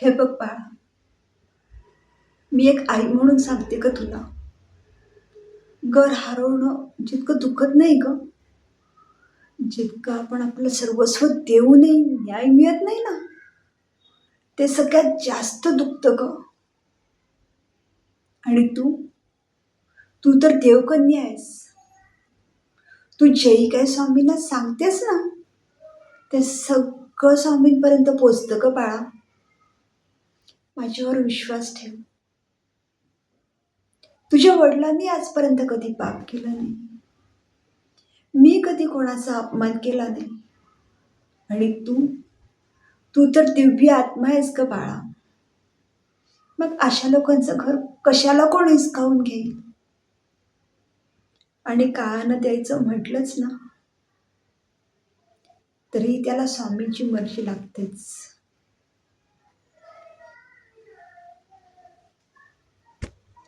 हे बघ बाळा, मी एक आई म्हणून सांगते का तुला, घर हरवणं जितकं दुखत नाही ग, जितकं आपण आपलं सर्वस्व देऊनही न्याय मिळत नाही ना, ते सगळ्यात जास्त दुखतं ग. आणि तू तू तर देवकन्या आहेस. तू जेही काय स्वामींना सांगतेस ना, ते सगळं स्वामींपर्यंत पोचतं ग बाळा. माझ्यावर विश्वास ठेव. तुझ्या वडिलांनी आजपर्यंत कधी पाप केलं नाही. मी कधी कोणाचा अपमान केला नाही. आणि तू तू तर दिव्य आत्मा आहेस ग बाळा. मग अशा लोकांचं घर कशाला कोण हिसकावून घेईल? आणि काळानं द्यायचं म्हटलंच ना, तरी त्याला स्वामींची मर्जी लागतेच.